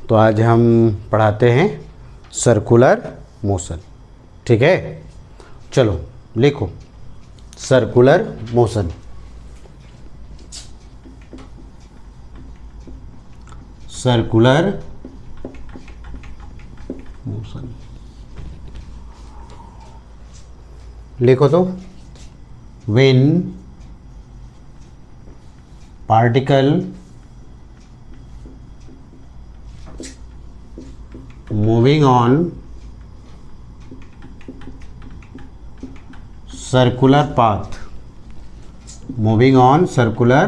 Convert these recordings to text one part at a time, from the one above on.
तो आज हम पढ़ाते हैं सर्कुलर मोशन। ठीक है, चलो लिखो सर्कुलर मोशन। सर्कुलर मोशन लिखो तो, when particle moving on circular path, moving on circular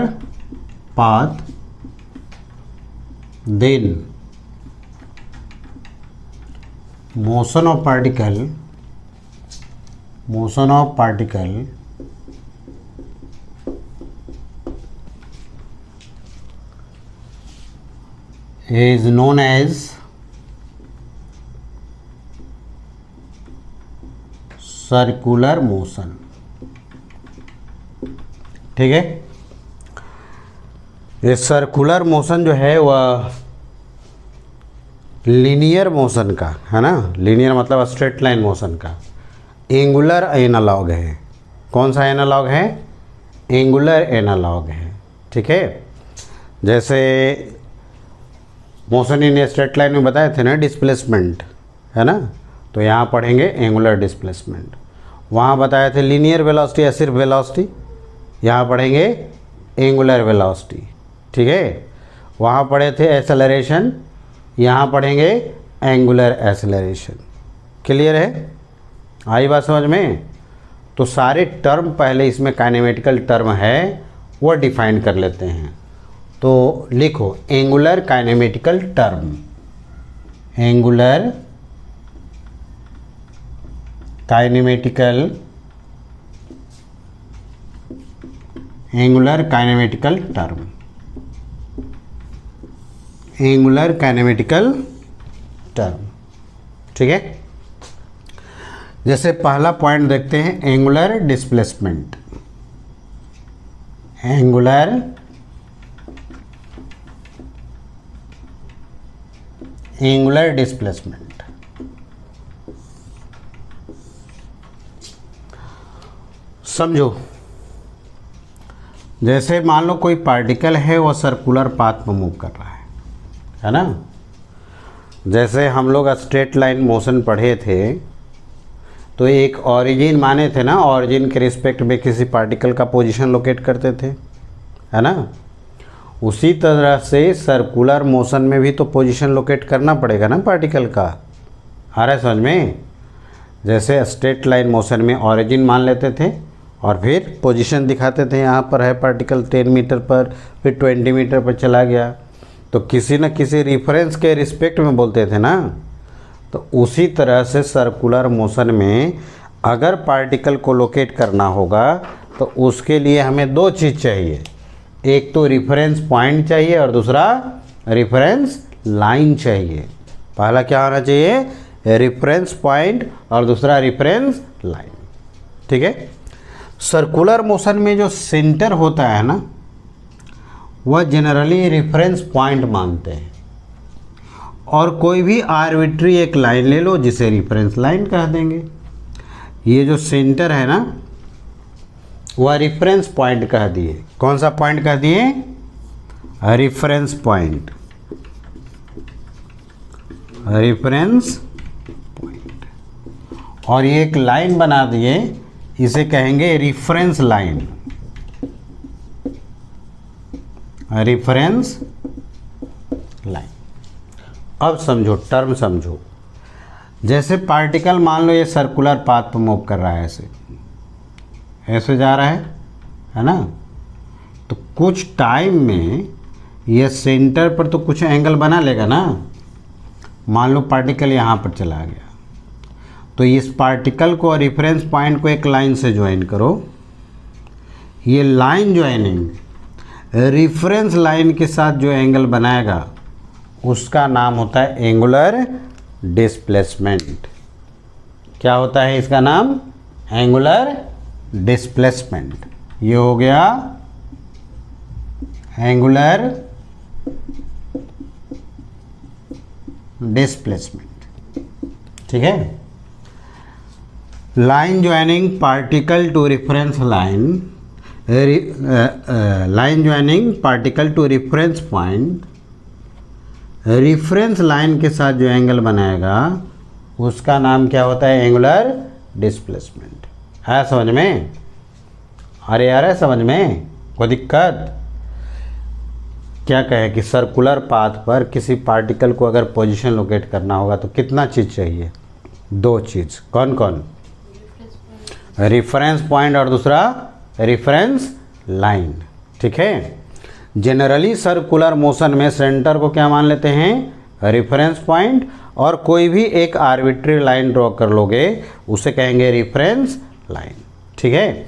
path, then motion of particle is known as circular motion. ठीक है, ये सर्कुलर मोशन जो है वह लीनियर मोशन का है ना। लीनियर मतलब स्ट्रेट लाइन मोशन का एंगुलर एनालॉग है। कौन सा एनालॉग है? एंगुलर एनालॉग है। ठीक है, जैसे मोशन इन स्ट्रेट लाइन में बताए थे ना डिस्प्लेसमेंट, है ना, तो यहाँ पढ़ेंगे एंगुलर डिस्प्लेसमेंट। वहाँ बताए थे लीनियर वेलोसिटी या सिर्फ वेलोसिटी, यहाँ पढ़ेंगे एंगुलर वेलोसिटी। ठीक है, वहाँ पढ़े थे एक्सेलरेशन, यहाँ पढ़ेंगे एंगुलर एक्सेलरेशन। क्लियर है? आई बात समझ में? तो सारे टर्म पहले इसमें काइनेमेटिकल टर्म है वो डिफाइन कर लेते हैं। तो लिखो angular kinematical term, angular kinematical term, angular kinematical term. ठीक है, जैसे पहला पॉइंट देखते हैं एंगुलर डिस्प्लेसमेंट। एंगुलर डिस्प्लेसमेंट समझो। जैसे मान लो कोई पार्टिकल है वो सर्कुलर पाथ में मूव कर रहा है ना। जैसे हम लोग स्ट्रेट लाइन मोशन पढ़े थे तो एक ओरिजिन माने थे ना, ओरिजिन के रिस्पेक्ट में किसी पार्टिकल का पोजीशन लोकेट करते थे, है ना। उसी तरह से सर्कुलर मोशन में भी तो पोजीशन लोकेट करना पड़ेगा ना पार्टिकल का। आ रहा है समझ में? जैसे स्ट्रेट लाइन मोशन में ओरिजिन मान लेते थे और फिर पोजीशन दिखाते थे, यहाँ पर है पार्टिकल 10 मीटर पर, फिर 20 मीटर पर चला गया, तो किसी न किसी रिफरेंस के रिस्पेक्ट में बोलते थे ना। तो उसी तरह से सर्कुलर मोशन में अगर पार्टिकल को लोकेट करना होगा तो उसके लिए हमें दो चीज़ चाहिए, एक तो रिफरेंस पॉइंट चाहिए और दूसरा रिफरेंस लाइन चाहिए। पहला क्या होना चाहिए? रेफरेंस पॉइंट और दूसरा रेफरेंस लाइन। ठीक है, सर्कुलर मोशन में जो सेंटर होता है ना वह जनरली रेफरेंस पॉइंट मानते हैं, और कोई भी आर्बिट्री एक लाइन ले लो जिसे रेफरेंस लाइन कह देंगे। ये जो सेंटर है ना वह रेफरेंस पॉइंट कह दिए। कौन सा पॉइंट कह दिए? Reference point, reference point. और ये एक लाइन बना दिए, इसे कहेंगे रेफरेंस लाइन, रेफरेंस लाइन। अब समझो, टर्म समझो। जैसे पार्टिकल मान लो ये सर्कुलर पाथ पर मूव कर रहा है, ऐसे जा रहा है ना। तो कुछ टाइम में ये सेंटर पर तो कुछ एंगल बना लेगा ना। मान लो पार्टिकल यहाँ पर चला गया, तो इस पार्टिकल को रेफरेंस पॉइंट को एक लाइन से ज्वाइन करो। ये लाइन ज्वाइनिंग रेफरेंस लाइन के साथ जो एंगल बनाएगा उसका नाम होता है एंगुलर डिस्प्लेसमेंट। क्या होता है इसका नाम? Angular displacement. ये हो गया एंगुलर डिस्प्लेसमेंट। ठीक है, line joining particle to reference line, line joining particle to reference point, reference line के साथ जो एंगल बनाएगा उसका नाम क्या होता है? Angular displacement. है समझ में? अरे यार है समझ में? कोई दिक्कत? क्या कहे कि सर्कुलर पाथ पर किसी पार्टिकल को अगर पोजीशन लोकेट करना होगा तो कितना चीज़ चाहिए? दो चीज़। कौन कौन? रेफरेंस पॉइंट और दूसरा रेफरेंस लाइन। ठीक है, जनरली सर्कुलर मोशन में सेंटर को क्या मान लेते हैं? रेफरेंस पॉइंट, और कोई भी एक आर्बिट्री लाइन ड्रॉ कर लोगे उसे कहेंगे रेफरेंस लाइन। ठीक है,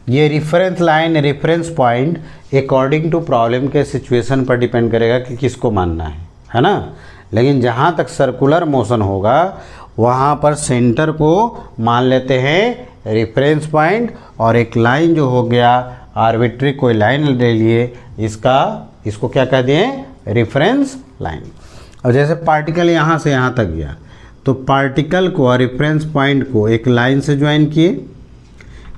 ये reference line, reference point according to problem के सिचुएशन पर डिपेंड करेगा कि किसको मानना है ना। लेकिन जहाँ तक सर्कुलर मोशन होगा वहाँ पर सेंटर को मान लेते हैं रेफरेंस पॉइंट, और एक लाइन जो हो गया आर्बिट्री कोई लाइन ले लिए, इसको क्या कह दिए? Reference line. और जैसे पार्टिकल यहाँ से यहाँ तक गया तो पार्टिकल को और रेफरेंस पॉइंट को एक लाइन से ज्वाइन किए,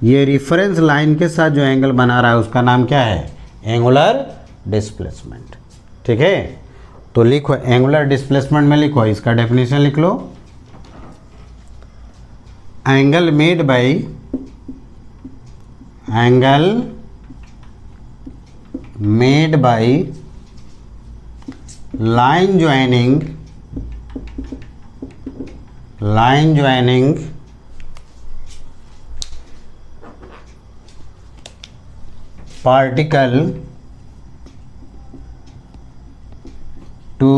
ये रेफरेंस लाइन के साथ जो एंगल बना रहा है उसका नाम क्या है? Angular displacement. ठीक है, तो लिखो एंगुलर डिस्प्लेसमेंट में लिखो, इसका डेफिनेशन लिख लो। Angle made by line joining particle to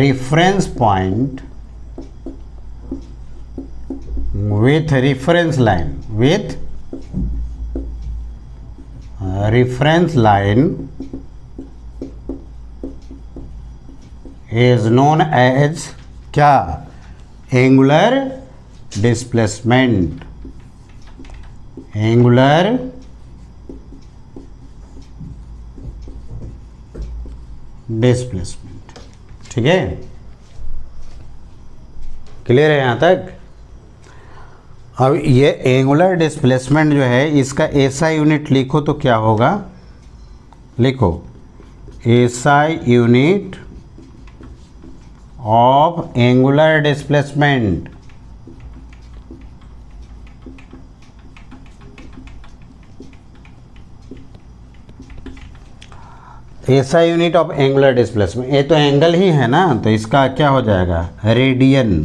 reference point with reference line is known as क्या? Angular displacement. Angular displacement. ठीक है, क्लियर है यहाँ तक? अब ये एंगुलर डिस्प्लेसमेंट जो है इसका एसआई यूनिट लिखो तो क्या होगा? लिखो SI unit of angular displacement. SI unit of angular displacement, ये तो एंगल ही है ना, तो इसका क्या हो जाएगा? रेडियन।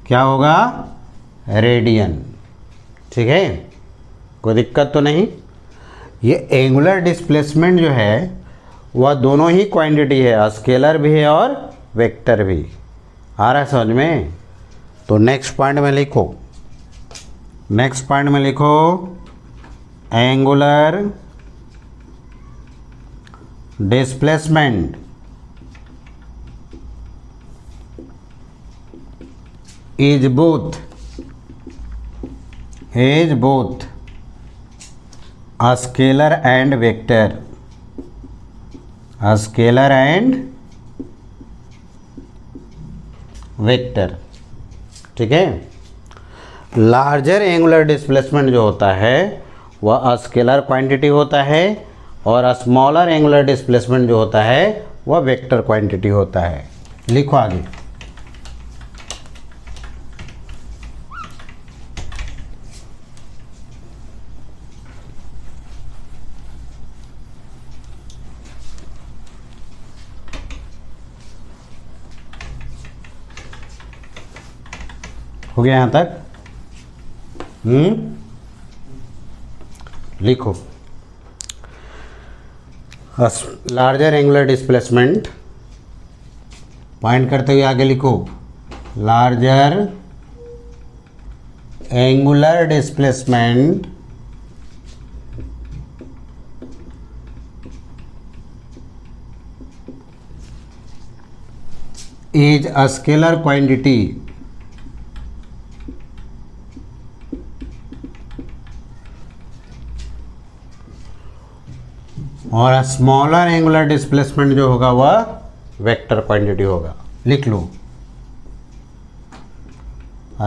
क्या होगा? रेडियन। ठीक है, कोई दिक्कत तो नहीं? ये एंगुलर डिस्प्लेसमेंट जो है वह दोनों ही क्वांटिटी है, स्केलर भी है और वेक्टर भी। आ रहा है समझ में? तो नेक्स्ट पॉइंट में लिखो angular displacement is both a scalar and vector, ठीक है। लार्जर एंगुलर डिस्प्लेसमेंट जो होता है वह स्केलर क्वांटिटी होता है, और स्मॉलर एंगुलर डिस्प्लेसमेंट जो होता है वह वेक्टर क्वांटिटी होता है। लिखो आगे। हो गया यहाँ तक? लिखो लार्जर एंगुलर डिस्प्लेसमेंट, पॉइंट करते हुए आगे लिखो larger angular displacement is a scalar quantity और स्मॉलर एंगुलर डिस्प्लेसमेंट जो होगा वह वेक्टर क्वांटिटी होगा। लिख लो,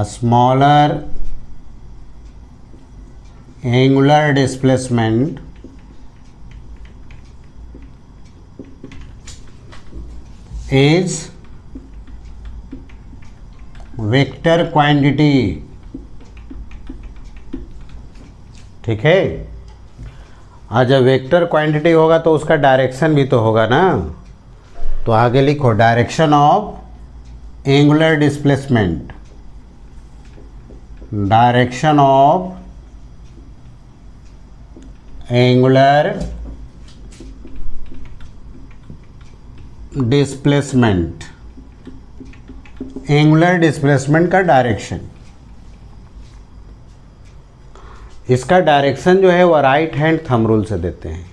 smaller angular displacement is vector quantity. ठीक है, आज जब वेक्टर क्वांटिटी होगा तो उसका डायरेक्शन भी तो होगा ना। तो आगे लिखो, direction of angular displacement, direction of angular displacement, angular displacement का डायरेक्शन। इसका डायरेक्शन जो है वह राइट हैंड थंब रूल से देते हैं।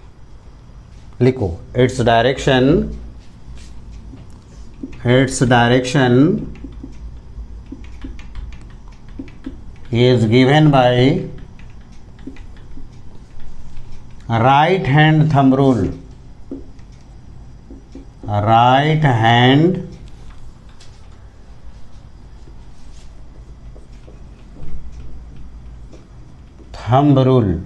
लिखो, its direction is given by right hand thumb rule, right hand thumb rule.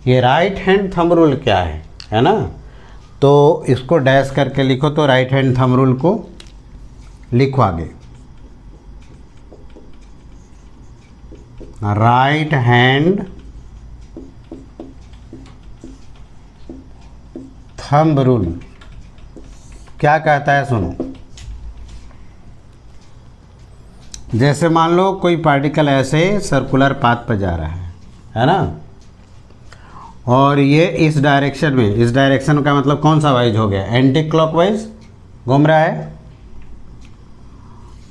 ये राइट हैंड थंब रूल क्या है ना। तो इसको डैश करके लिखो, तो राइट हैंड थंब रूल को लिखो आगे, राइट हैंड थंब रूल क्या कहता है सुनो। जैसे मान लो कोई पार्टिकल ऐसे सर्कुलर पाथ पर जा रहा है ना, और ये इस डायरेक्शन में, इस डायरेक्शन का मतलब कौन सा वाइज हो गया, एंटी क्लॉकवाइज घूम रहा है,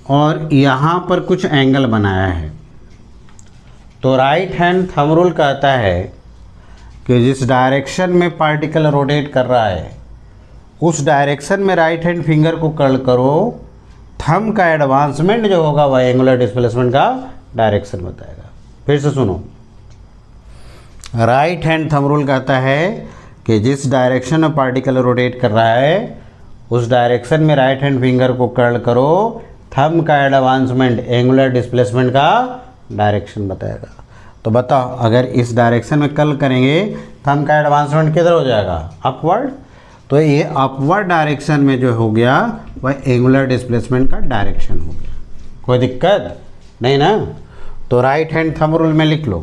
और यहाँ पर कुछ एंगल बनाया है। तो राइट हैंड थंब रूल कहता है कि जिस डायरेक्शन में पार्टिकल रोटेट कर रहा है उस डायरेक्शन में राइट हैंड फिंगर को कर्ल करो, थंब का एडवांसमेंट जो होगा वह एंगुलर डिस्प्लेसमेंट का डायरेक्शन बताएगा। फिर से सुनो, राइट हैंड थंब रूल कहता है कि जिस डायरेक्शन में पार्टिकल रोटेट कर रहा है उस डायरेक्शन में राइट हैंड फिंगर को कर्ल करो, थंब का एडवांसमेंट एंगुलर डिस्प्लेसमेंट का डायरेक्शन बताएगा। तो बताओ, अगर इस डायरेक्शन में कर्ल करेंगे थंब का एडवांसमेंट किधर हो जाएगा, अपवर्ड। तो ये अपवर्ड डायरेक्शन में जो हो गया वह एंगुलर डिस्प्लेसमेंट का डायरेक्शन हो गया। कोई दिक्कत नहीं ना। तो राइट हैंड थंब रूल में लिख लो,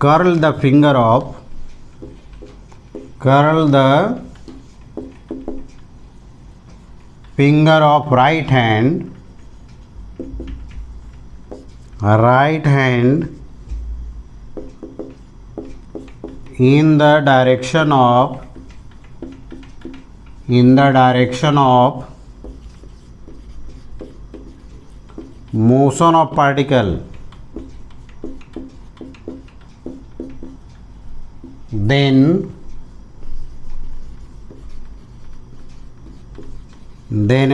curl the finger of right hand in the direction of motion of particle, then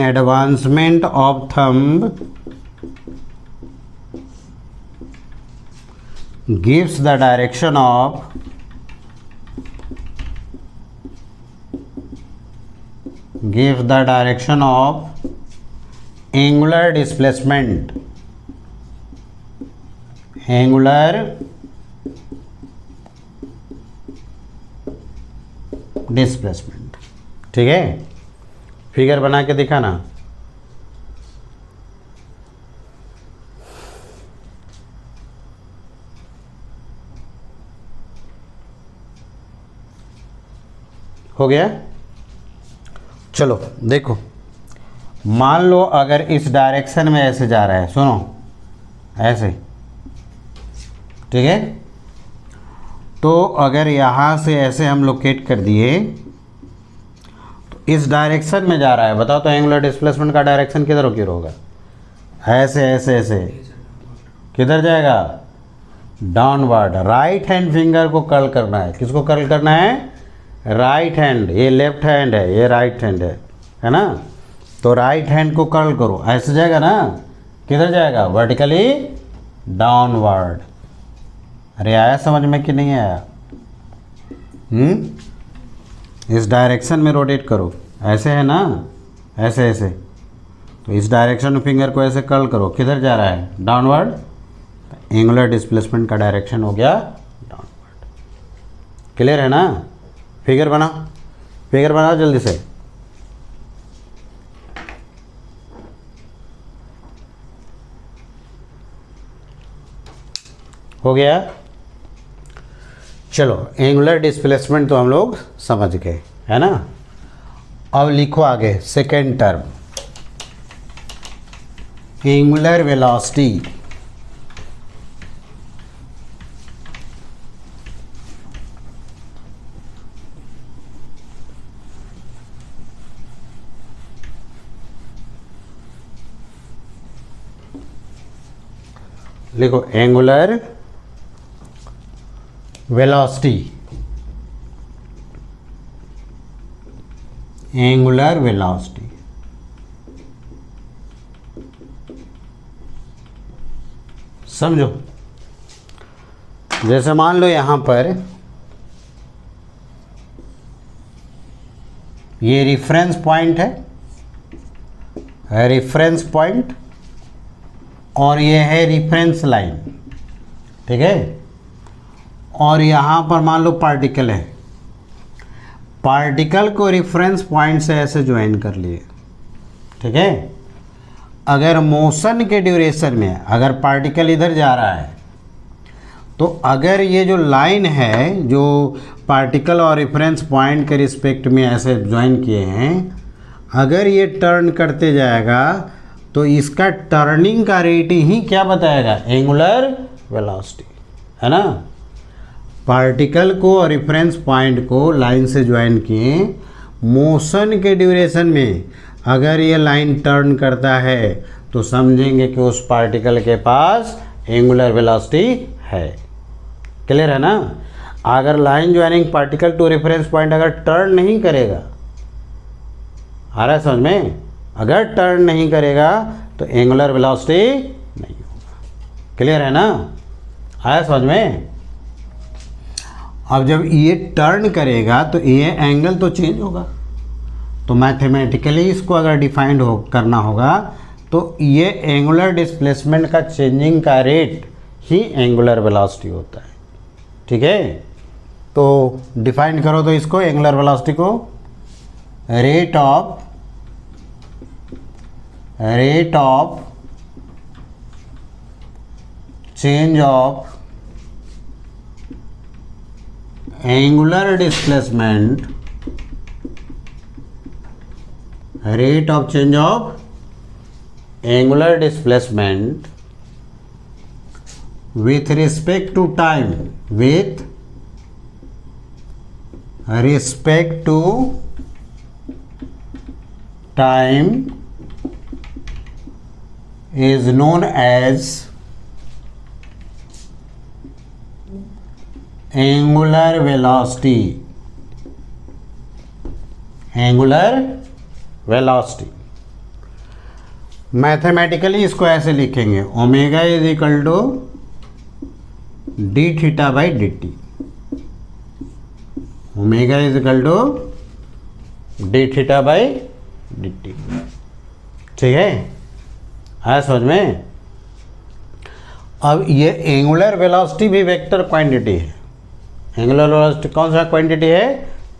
advancement of thumb gives the direction of angular displacement, ठीक है। फिगर बना के दिखाना। हो गया। चलो देखो, मान लो अगर इस डायरेक्शन में ऐसे जा रहा है, सुनो ऐसे, ठीक है। तो अगर यहाँ से ऐसे हम लोकेट कर दिए तो इस डायरेक्शन में जा रहा है, बताओ तो एंगुलर डिस्प्लेसमेंट का डायरेक्शन किधर होगा, ऐसे ऐसे ऐसे किधर जाएगा, डाउनवर्ड। राइट हैंड फिंगर को कर्ल करना है। किसको कर्ल करना है, राइट हैंड। ये लेफ्ट हैंड है, ये राइट हैंड है ना। तो राइट हैंड को कर्ल करो, ऐसे जाएगा ना, किधर जाएगा, वर्टिकली डाउनवर्ड। अरे आया समझ में कि नहीं आया, इस डायरेक्शन में रोटेट करो, ऐसे है ना, ऐसे ऐसे, तो इस डायरेक्शन में फिंगर को ऐसे कर्ल करो, किधर जा रहा है, डाउनवर्ड, एंगुलर डिस्प्लेसमेंट का डायरेक्शन हो गया डाउनवर्ड। क्लियर है ना? फिगर बनाओ, फिगर बनाओ जल्दी से। हो गया? चलो, एंगुलर डिस्प्लेसमेंट तो हम लोग समझ गए, है ना। अब लिखो आगे सेकेंड टर्म, एंगुलर वेलोसिटी। लिखो एंगुलर वेलोसिटी, एंगुलर वेलोसिटी। समझो, जैसे मान लो यहां पर ये रिफरेंस पॉइंट है, रिफरेंस पॉइंट, और ये है रिफरेंस लाइन, ठीक है। और यहाँ पर मान लो पार्टिकल है, पार्टिकल को रेफरेंस पॉइंट से ऐसे ज्वाइन कर लिए, ठीक है। अगर मोशन के ड्यूरेशन में अगर पार्टिकल इधर जा रहा है तो अगर ये जो लाइन है जो पार्टिकल और रेफरेंस पॉइंट के रिस्पेक्ट में ऐसे ज्वाइन किए हैं, अगर ये टर्न करते जाएगा तो इसका टर्निंग का रेट ही क्या बताएगा, एंगुलर वेलोसिटी, है ना। पार्टिकल को और रेफरेंस पॉइंट को लाइन से ज्वाइन किए, मोशन के ड्यूरेशन में अगर ये लाइन टर्न करता है तो समझेंगे कि उस पार्टिकल के पास एंगुलर वेलोसिटी है। क्लियर है ना। अगर line joining particle to reference point अगर टर्न नहीं करेगा, आ रहा है समझ में, अगर टर्न नहीं करेगा तो एंगुलर वेलोसिटी नहीं होगा। क्लियर है ना, आया समझ में। अब जब ये टर्न करेगा तो ये एंगल तो चेंज होगा, तो मैथमेटिकली इसको अगर डिफाइंड करना होगा तो ये एंगुलर डिस्प्लेसमेंट का चेंजिंग का रेट ही एंगुलर वेलोसिटी होता है, ठीक है। तो डिफाइन करो तो इसको, एंगुलर वेलोसिटी को rate of change of angular displacement, rate of change of angular displacement with respect to time, with respect to time is known as angular velocity, angular velocity। Mathematically इसको ऐसे लिखेंगे, omega is equal to d theta by d t, omega is equal to d theta by d t, ठीक है, आया समझ में। अब ये एंगुलर वेलोसिटी भी वेक्टर क्वांटिटी है। एंगुलर वेलोसिटी कौन सा क्वांटिटी है,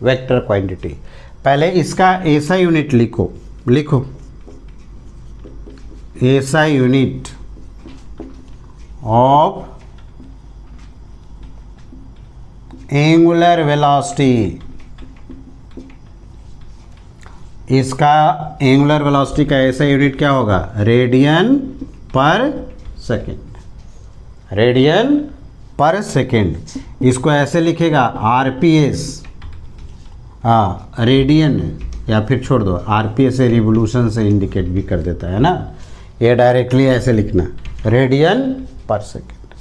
वेक्टर क्वांटिटी। पहले इसका ऐसा यूनिट लिखो, लिखो ऐसा यूनिट ऑफ एंगुलर वेलोसिटी, इसका एंगुलर वेलोसिटी का ऐसा यूनिट क्या होगा, रेडियन पर सेकेंड, रेडियन पर सेकेंड। इसको ऐसे लिखेगा आरपीएस, हाँ रेडियन, या फिर छोड़ दो आरपीएस से रिवोल्यूशन से इंडिकेट भी कर देता है ना, ये डायरेक्टली ऐसे लिखना रेडियन पर सेकेंड।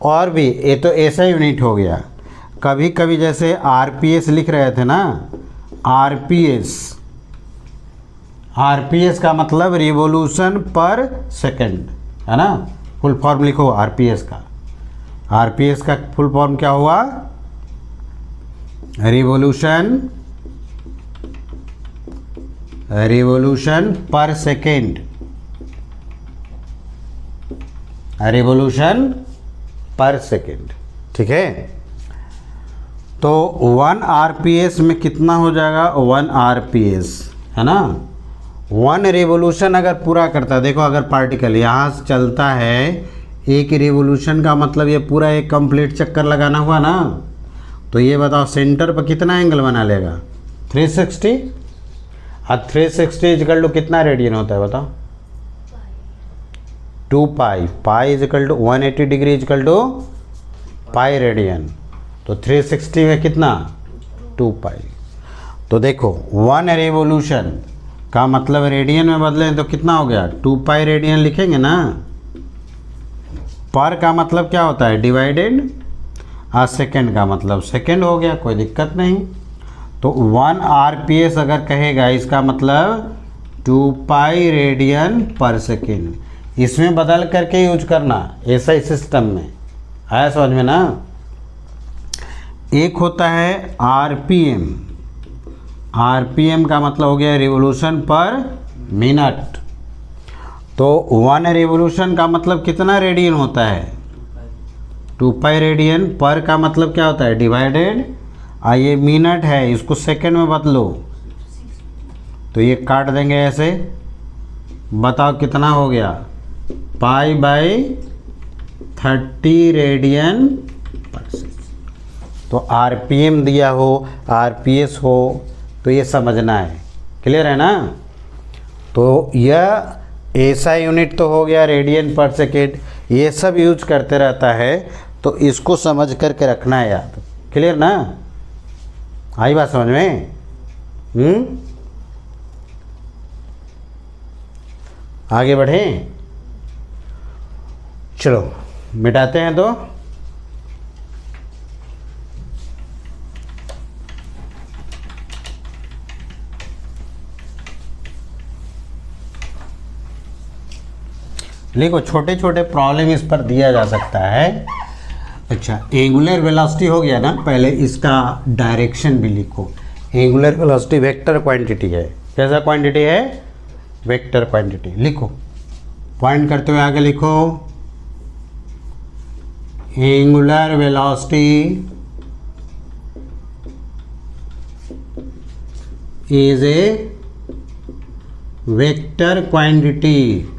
और भी ये तो ऐसा यूनिट हो गया। कभी कभी जैसे आरपीएस लिख रहे थे ना, आरपीएस, आरपीएस का मतलब रिवोल्यूशन पर सेकंड, है ना। फुल फॉर्म लिखो आरपीएस का, आरपीएस का फुल फॉर्म क्या हुआ, revolution per second, revolution per second, ठीक है। तो 1 आरपीएस में कितना हो जाएगा, 1 आरपीएस, है ना। 1 रिवोल्यूशन अगर पूरा करता है, देखो अगर पार्टिकल यहाँ से चलता है, एक रिवोल्यूशन का मतलब ये पूरा एक कंप्लीट चक्कर लगाना हुआ ना। तो ये बताओ सेंटर पर कितना एंगल बना लेगा, 360। अब 360 इजकल टू कितना रेडियन होता है बताओ, 2 pi, pi equal to 180 degree equal to pi radian. तो 360 में कितना, 2 पाई। तो देखो 1 रिवोल्यूशन का मतलब रेडियन में बदलें तो कितना हो गया, 2 पाई रेडियन लिखेंगे ना। पर का मतलब क्या होता है, डिवाइडेड, और सेकेंड का मतलब सेकेंड हो गया, कोई दिक्कत नहीं। तो 1 आरपीएस अगर कहेगा इसका मतलब 2 पाई रेडियन पर सेकेंड, इसमें बदल करके यूज करना ऐसा ही सिस्टम में, आया समझ में ना। एक होता है आरपीएम, आरपीएम का मतलब हो गया रिवोल्यूशन पर मिनट। तो 1 रिवोल्यूशन का मतलब कितना रेडियन होता है, 2 पाई रेडियन। पर का मतलब क्या होता है, डिवाइडेड, और ये मिनट है, इसको सेकंड में बदलो तो ये काट देंगे ऐसे, बताओ कितना हो गया, पाई बाई 30 रेडियन पर सेकेंड। तो आरपीएम दिया हो, आरपीएस हो, तो ये समझना है, क्लियर है ना। तो यह ऐसा यूनिट तो हो गया रेडियन पर सेकेंड, ये सब यूज करते रहता है, तो इसको समझ करके रखना है याद, क्लियर ना। आई बात समझ में। आगे बढ़ें, चलो मिटाते हैं। तो देखो छोटे छोटे प्रॉब्लम इस पर दिया जा सकता है। अच्छा, एंगुलर वेलोसिटी हो गया ना, पहले इसका डायरेक्शन भी लिखो। एंगुलर वेलोसिटी वेक्टर क्वांटिटी है, कैसा क्वांटिटी है, वेक्टर क्वांटिटी। लिखो, पॉइंट करते हुए आगे लिखो, angular velocity is a vector quantity.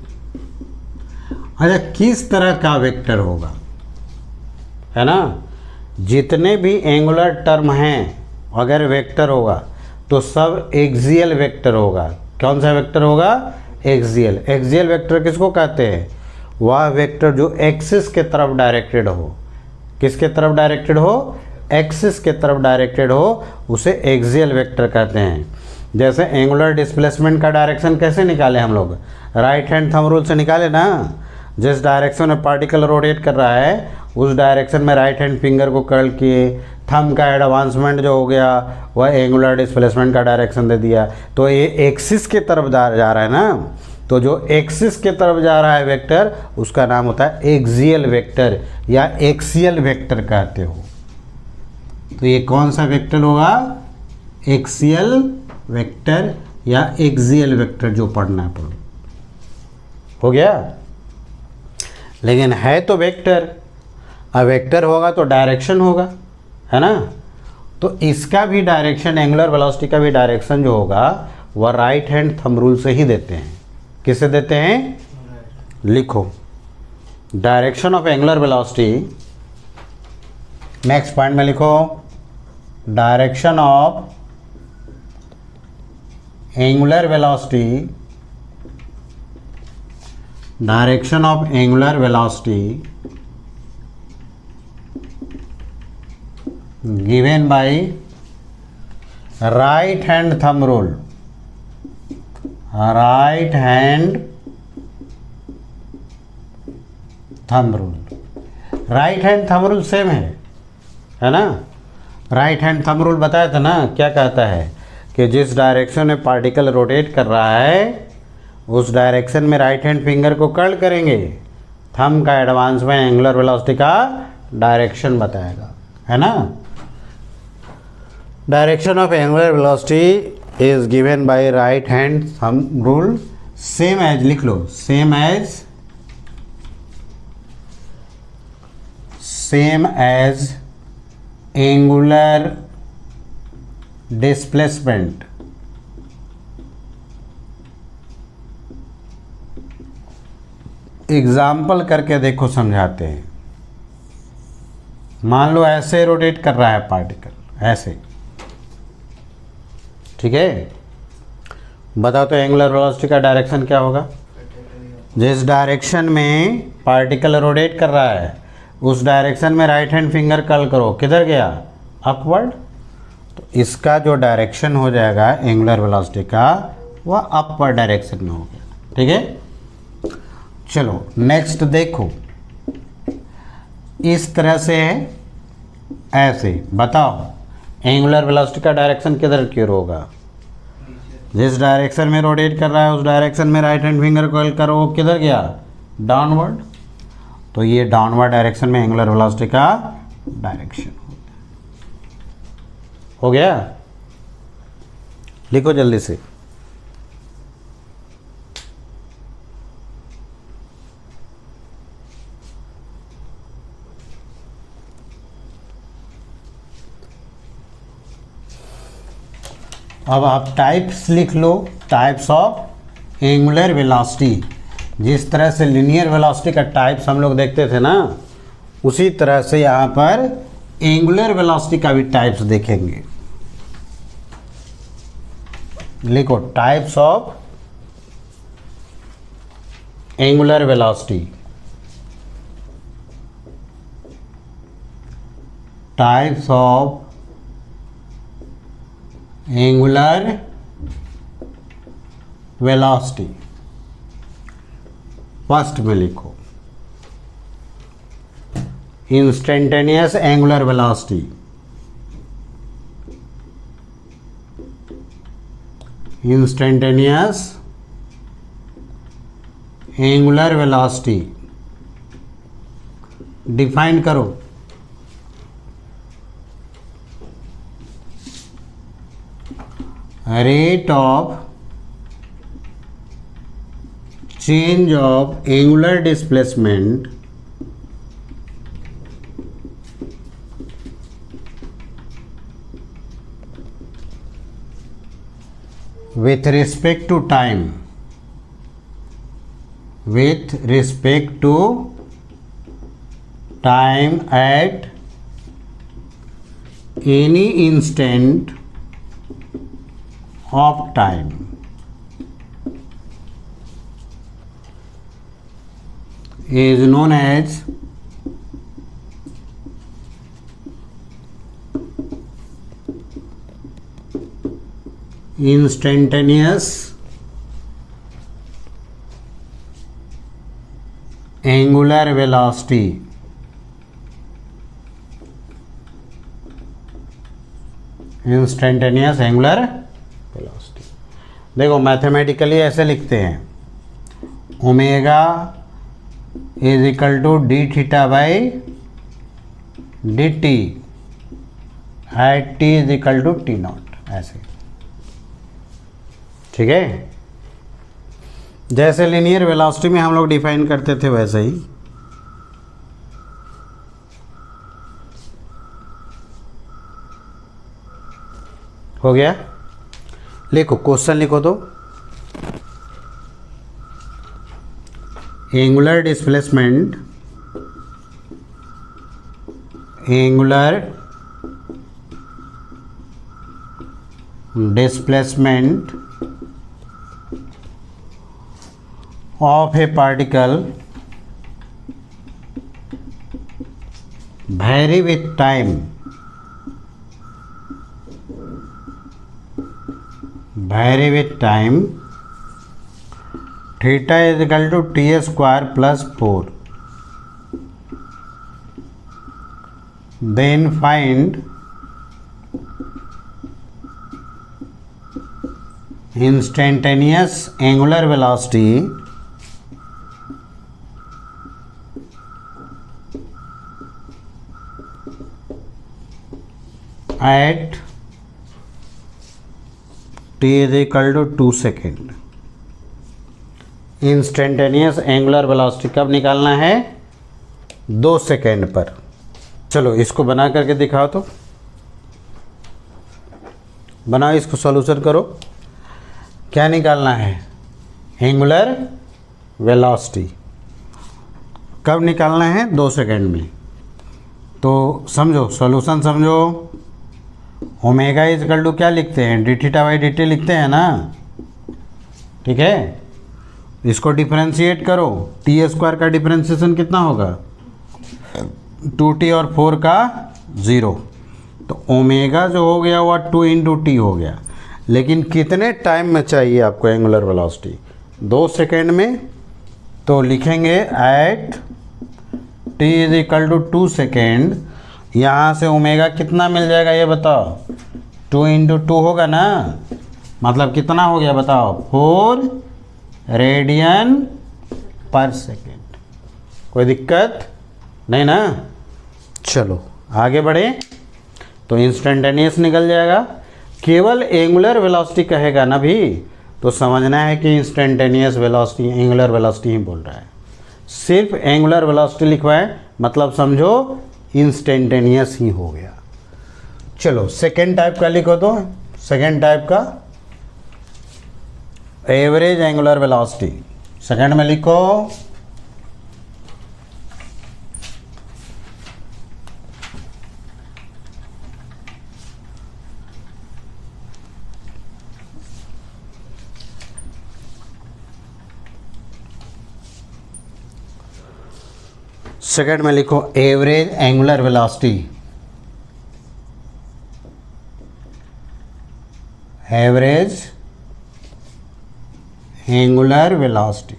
अच्छा, किस तरह का वेक्टर होगा, है ना। जितने भी एंगुलर टर्म हैं अगर वेक्टर होगा तो सब एक्सियल वेक्टर होगा। कौन सा वेक्टर होगा, एक्सियल। एक्सियल वेक्टर किसको कहते हैं, वह वेक्टर जो एक्सिस के तरफ डायरेक्टेड हो। किसके तरफ डायरेक्टेड हो, एक्सिस के तरफ डायरेक्टेड हो, उसे एक्सियल वेक्टर कहते हैं। जैसे एंगुलर डिस्प्लेसमेंट का डायरेक्शन कैसे निकाले हम लोग, राइट हैंड थंब रूल से निकाले ना। जिस डायरेक्शन में पार्टिकल रोटेट कर रहा है उस डायरेक्शन में राइट हैंड फिंगर को कर्ल किए, थंब का एडवांसमेंट जो हो गया वह एंगुलर डिस्प्लेसमेंट का डायरेक्शन दे दिया। तो ये एक्सिस के तरफ जा रहा है ना, तो जो एक्सिस के तरफ जा रहा है वेक्टर उसका नाम होता है एक्सियल वेक्टर या एक्सियल वेक्टर कहते हो। तो ये कौन सा वेक्टर होगा, एक्सियल वेक्टर या एक्सियल वेक्टर, जो पढ़ना है पढ़ो। हो गया, लेकिन है तो वेक्टर। अब वेक्टर होगा तो डायरेक्शन होगा, है ना। तो इसका भी डायरेक्शन, एंगुलर वेलोसिटी का भी डायरेक्शन जो होगा वह राइट हैंड थंब रूल से ही देते हैं। किससे देते हैं, लिखो, direction of angular velocity, next point में लिखो, direction of angular velocity, direction of angular velocity given by right hand thumb rule, right hand thumb rule। Right hand thumb rule same है ना। राइट हैंड थंब रूल बताया था ना, क्या कहता है कि जिस डायरेक्शन में पार्टिकल रोटेट कर रहा है उस डायरेक्शन में राइट हैंड फिंगर को कर्ल करेंगे, थंब का एडवांस में एंगुलर वेलोसिटी का डायरेक्शन बताएगा, है ना। Direction of angular velocity is given by right hand thumb rule, same as, लिख लो, same as angular displacement. Example करके देखो, समझाते हैं। मान लो ऐसे रोटेट कर रहा है पार्टिकल, ऐसे, ठीक है। बताओ तो एंगुलर वेलोसिटी का डायरेक्शन क्या होगा? जिस डायरेक्शन में पार्टिकल रोटेट कर रहा है उस डायरेक्शन में राइट हैंड फिंगर कर्ल करो, किधर गया? अपवर्ड। तो इसका जो डायरेक्शन हो जाएगा एंगुलर वेलोसिटी का, वह अपवर्ड डायरेक्शन में हो गया, ठीक है। चलो नेक्स्ट देखो, इस तरह से है, ऐसे। बताओ एंगुलर वेलोसिटी का डायरेक्शन किधर की ओर होगा? जिस डायरेक्शन में रोटेट कर रहा है उस डायरेक्शन में राइट हैंड फिंगर कर्ल करो, वो किधर गया? डाउनवर्ड। तो ये डाउनवर्ड डायरेक्शन में एंगुलर वेलोसिटी का डायरेक्शन हो गया। लिखो जल्दी से। अब आप टाइप्स लिख लो, टाइप्स ऑफ एंगुलर वेलोसिटी। जिस तरह से लिनियर वेलोसिटी का टाइप्स हम लोग देखते थे ना, उसी तरह से यहाँ पर एंगुलर वेलोसिटी का भी टाइप्स देखेंगे। लिखो types of angular velocity. Types of angular velocity. First में लिखो instantaneous angular velocity. Instantaneous angular velocity define करो। Rate of change of angular displacement with respect to time, with respect to time at any instant of time is known as instantaneous angular velocity। Instantaneous angular velocity. देखो mathematically ऐसे लिखते हैं, omega is equal to d theta by d t at t is equal to t naught, ऐसे, ठीक है। जैसे linear velocity में हम लोग डिफाइन करते थे वैसे ही। हो गया। लिखो क्वेश्चन, लिखो तो angular displacement, angular displacement of a particle vary with time, vary with time, theta is equal to t square plus 4, then find instantaneous angular velocity at t is equal to 2 second. Instantaneous angular velocity कब निकालना है? 2 second पर। चलो इसको बना करके दिखाओ, तो बनाओ, इसको सॉल्यूशन करो। क्या निकालना है? एंगुलर वेलोसिटी कब निकालना है? 2 सेकेंड में। तो समझो, सॉल्यूशन समझो। ओमेगा इज इक्वल टू क्या लिखते हैं? D theta by d T लिखते हैं ना, ठीक है। इसको डिफरेंशिएट करो। टी स्क्वायर का डिफरेंशिएशन कितना होगा? 2t और 4 का 0। तो ओमेगा जो हो गया वह 2 इंटू टी हो गया। लेकिन कितने टाइम में चाहिए आपको एंगुलर वेलोसिटी? 2 सेकेंड में। तो लिखेंगे at t is equal to 2 second. यहाँ से ओमेगा कितना मिल जाएगा ये बताओ? 2 इंटू 2 होगा ना, मतलब कितना हो गया बताओ? 4 रेडियन पर सेकेंड। कोई दिक्कत नहीं ना? चलो आगे बढ़े। तो इंस्टेंटेनियस निकल जाएगा। केवल एंगुलर वेलोसिटी कहेगा ना भी, तो समझना है कि इंस्टेंटेनियस वेलोसिटी एंगुलर वेलोसिटी ही बोल रहा है। सिर्फ एंगुलर वेलोसिटी लिखवाए मतलब समझो इंस्टेंटेनियस ही हो गया। चलो सेकेंड टाइप का लिखो। तो सेकेंड टाइप का एवरेज एंगुलर वेलोसिटी सेकेंड में लिखो। सेकेंड में लिखो average angular velocity. Average angular velocity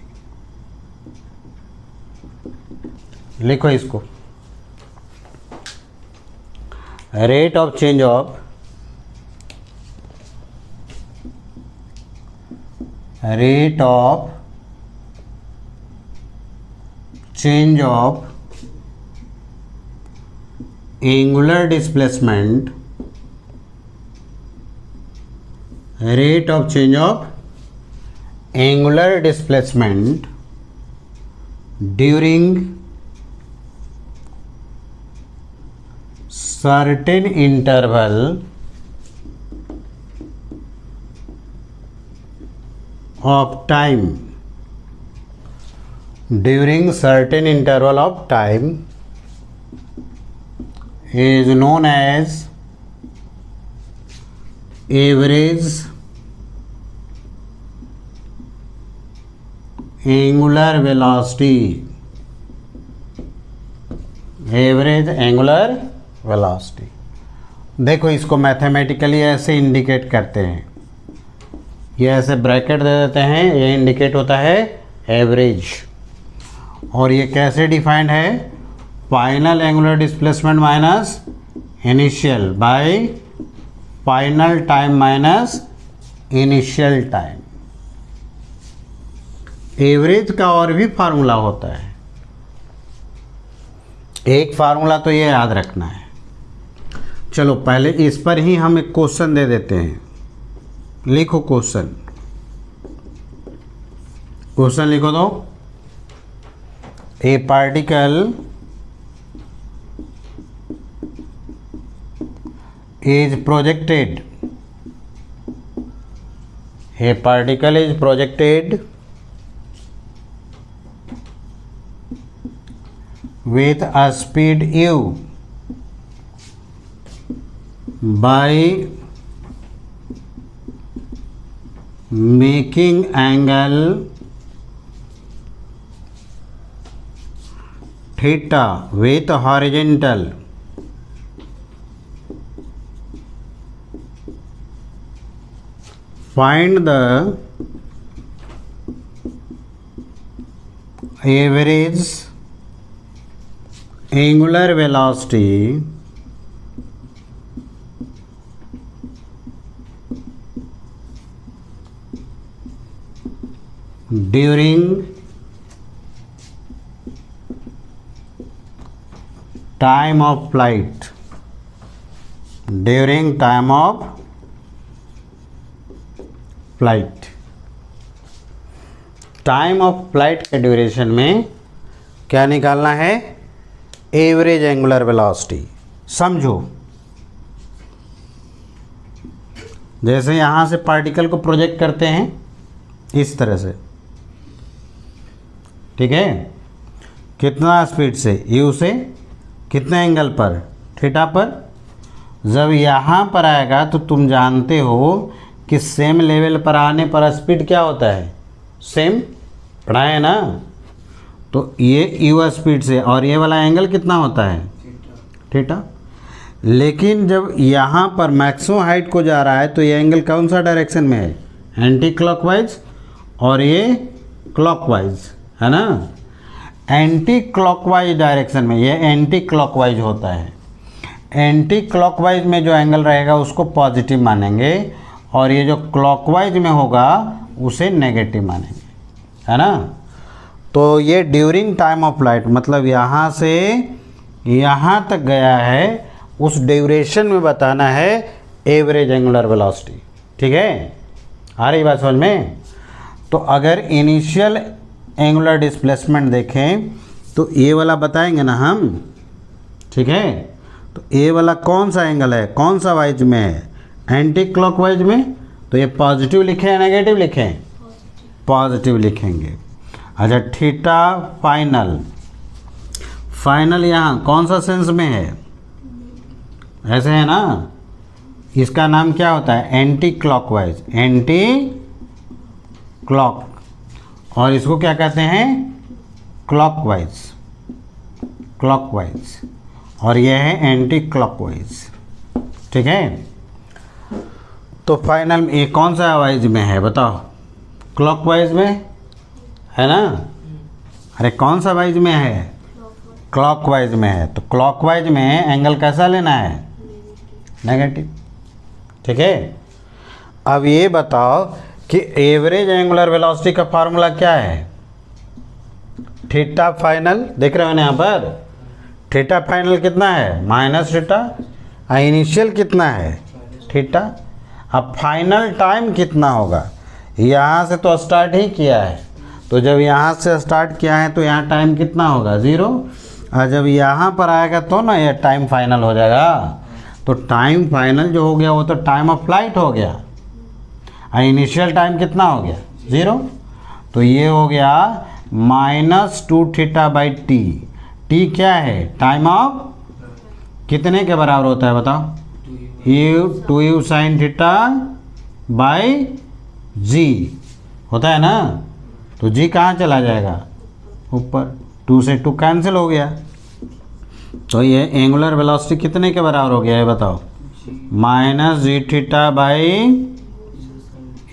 लिखो इसको। Rate of change of change of angular displacement, rate of change of angular displacement during certain interval of time, during certain interval of time is known as average angular velocity। Average angular velocity. देखो इसको mathematically ऐसे indicate करते हैं, ये ऐसे bracket दे देते हैं, ये इंडिकेट होता है एवरेज। और ये कैसे डिफाइंड है? Final angular displacement minus initial bye final time minus initial time. Average का और भी फार्मूला होता है। एक फार्मूला तो ये याद रखना है। चलो पहले इस पर ही हम एक क्वेश्चन दे देते हैं। लिखो क्वेश्चन। क्वेश्चन लिखो तो ए particle is projected, a particle is projected with a speed u by making angle theta with horizontal find the average angular velocity during time of flight, during time of flight. Time of flight के duration में क्या निकालना है? Average angular velocity. समझो, जैसे यहाँ से particle को प्रोजेक्ट करते हैं इस तरह से, ठीक है, कितना स्पीड से? यू से कितने एंगल पर? थीटा पर। जब यहाँ पर आएगा तो तुम जानते हो कि सेम लेवल पर आने पर स्पीड क्या होता है? सेम। पढ़ा है ना? तो ये यू स्पीड से, और ये वाला एंगल कितना होता है? थीटा। लेकिन जब यहाँ पर मैक्सिमम हाइट को जा रहा है तो ये एंगल कौन सा डायरेक्शन में है? एंटी क्लॉकवाइज, और ये क्लॉकवाइज, है ना? एंटी क्लॉकवाइज डायरेक्शन में ये एंटी क्लॉकवाइज होता है। एंटी क्लॉकवाइज में जो एंगल रहेगा उसको पॉजिटिव मानेंगे, और ये जो क्लॉकवाइज में होगा उसे नेगेटिव मानेंगे, है ना? तो ये ड्यूरिंग टाइम ऑफ फ्लाइट, मतलब यहाँ से यहाँ तक गया है, उस ड्यूरेशन में बताना है एवरेज एंगुलर वेलोसिटी। ठीक है, आ रही बात समझ में? तो अगर इनिशियल एंगुलर डिस्प्लेसमेंट देखें तो ये वाला बताएंगे ना हम, ठीक है? तो ये वाला कौन सा एंगल है, कौन सा वाइज में है? एंटी क्लॉकवाइज में। तो ये पॉजिटिव लिखें या नेगेटिव लिखें? पॉजिटिव लिखेंगे। अच्छा, थीटा फाइनल, फाइनल यहाँ कौन सा सेंस में है? ऐसे है ना? इसका नाम क्या होता है? एंटी क्लॉकवाइज, एंटी क्लॉक, और इसको क्या कहते हैं? क्लॉकवाइज, क्लॉकवाइज, और यह है एंटी क्लॉकवाइज। ठीक है, तो फाइनल ये कौन सा वाइज में है बताओ? क्लॉकवाइज में है ना? अरे कौन सा वाइज में है? क्लॉकवाइज में है। तो क्लॉकवाइज में एंगल कैसा लेना है? नेगेटिव। ठीक है, अब ये बताओ कि एवरेज एंगुलर वेलोसिटी का फार्मूला क्या है? थीटा फाइनल, देख रहे हो ना यहाँ पर? थीटा फाइनल कितना है? Minus theta. इनिशियल कितना है? थीटा। अब फाइनल टाइम कितना होगा? यहाँ से तो स्टार्ट ही किया है, तो जब यहाँ से स्टार्ट किया है तो यहाँ टाइम कितना होगा? 0। और जब यहाँ पर आएगा तो ना ये टाइम फाइनल हो जाएगा। तो टाइम फाइनल जो हो गया वो तो टाइम ऑफ फ्लाइट हो गया, और इनिशियल टाइम कितना हो गया? 0। तो ये हो गया -2 थीटा बाई टी। टी क्या है? टाइम ऑफ, कितने के बराबर होता है बताओ? Two u sine theta by g होता है ना? तो जी कहाँ चला जाएगा? ऊपर। 2 से 2 कैंसिल हो गया, तो ये एंगुलर वेलोसिटी कितने के बराबर हो गया है बताओ? -g theta by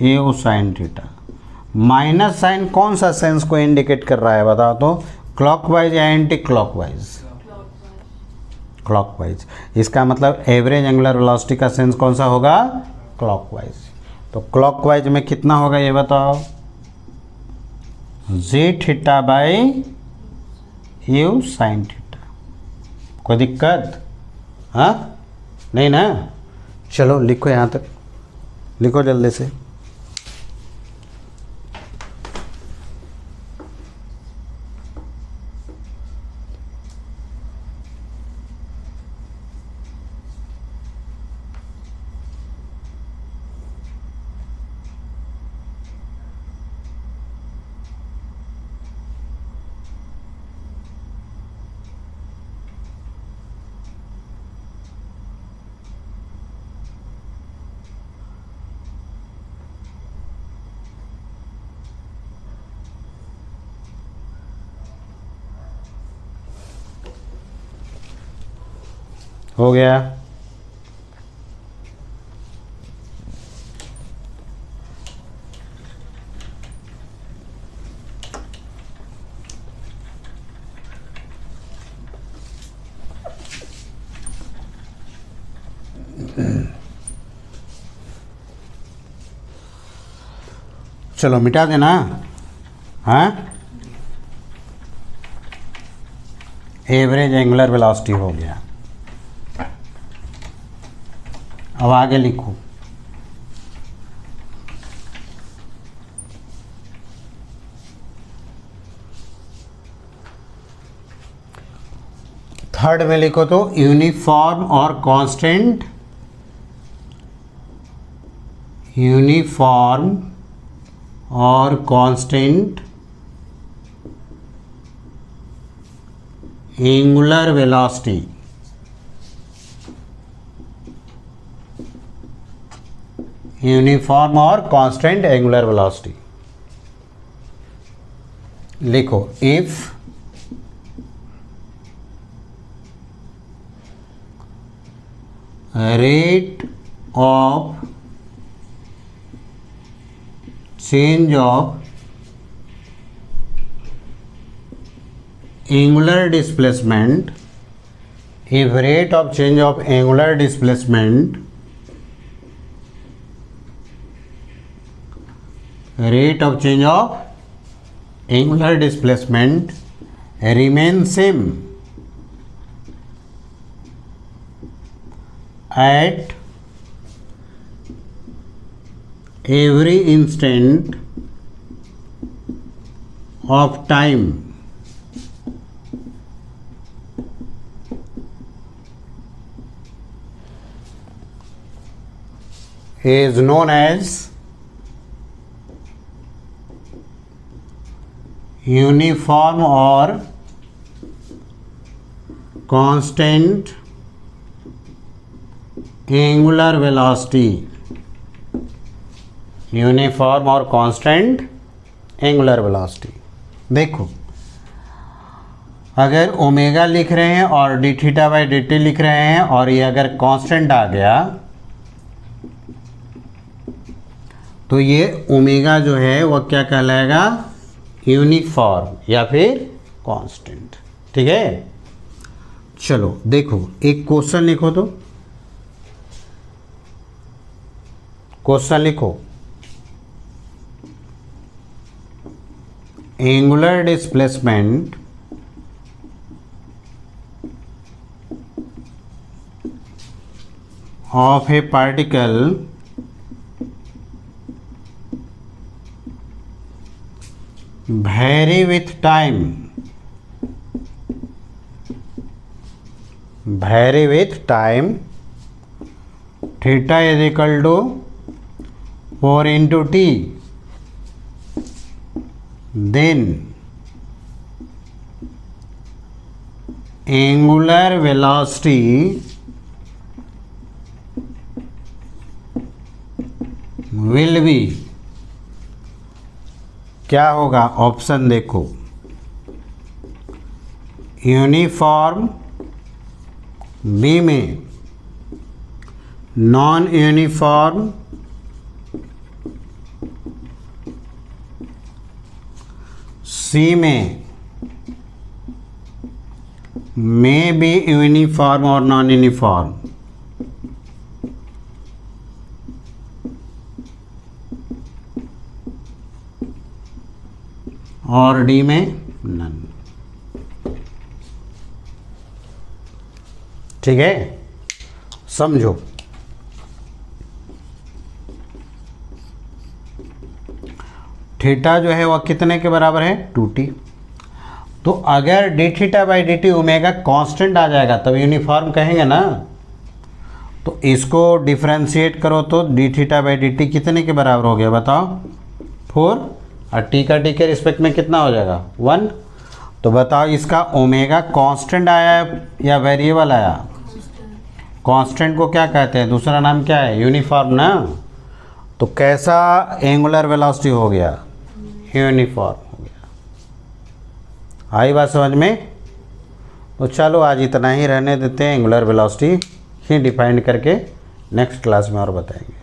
u sine theta. Minus sine कौन सा सेंस को इंडिकेट कर रहा है बताओ तो? क्लॉकवाइज या एंटी क्लॉकवाइज? क्लॉकवाइज। इसका मतलब एवरेज एंगुलर वेलोसिटी का सेंस कौन सा होगा? क्लॉकवाइज। तो क्लॉकवाइज में कितना होगा ये बताओ? G theta by u sine theta. कोई दिक्कत? हाँ, नहीं ना? चलो लिखो, यहाँ तक लिखो जल्दी से। हो गया? चलो मिटा देना। हाँ, एवरेज एंगुलर वेलोसिटी हो गया। अब आगे लिखो। थर्ड में लिखो तो यूनिफॉर्म और कांस्टेंट, यूनिफॉर्म और कांस्टेंट एंगुलर वेलोसिटी, यूनिफॉर्म और कांस्टेंट एंगुलर वेलोसिटी लिखो। If rate of change of angular displacement, if rate of change of angular displacement, rate of change of angular displacement remains same at every instant of time is known as uniform or constant angular velocity, uniform और constant angular velocity. देखो अगर omega लिख रहे हैं और D theta by d T लिख रहे हैं और ये अगर कांस्टेंट आ गया तो ये ओमेगा जो है वह क्या कहलाएगा, यूनिफॉर्म या फिर कांस्टेंट। ठीक है, चलो देखो एक क्वेश्चन लिखो तो क्वेश्चन लिखो। Angular displacement of A particle vary with time, vary with time, theta is equal to 4 into t, then angular velocity will be, क्या होगा ऑप्शन देखो, यूनिफॉर्म बी में, नॉन यूनिफॉर्म सी में, मे बी यूनिफॉर्म और non uniform, और D में none. ठीक है, समझो। थीटा जो है वह कितने के बराबर है, 2t। तो अगर d theta by d t omega constant आ जाएगा तब यूनिफॉर्म कहेंगे ना। तो इसको डिफ्रेंशिएट करो तो D theta by d T कितने के बराबर हो गया बताओ, 4, और टी का टी के रिस्पेक्ट में कितना हो जाएगा, 1। तो बताओ इसका ओमेगा कांस्टेंट आया या वेरिएबल आया, कांस्टेंट को क्या कहते हैं, दूसरा नाम क्या है, यूनिफॉर्म ना। तो कैसा एंगुलर वेलोसिटी हो गया, यूनिफॉर्म हो गया। आई बात समझ में। तो चलो आज इतना ही रहने देते हैं, एंगुलर वेलोसिटी ही डिफाइन करके नेक्स्ट क्लास में और बताएंगे।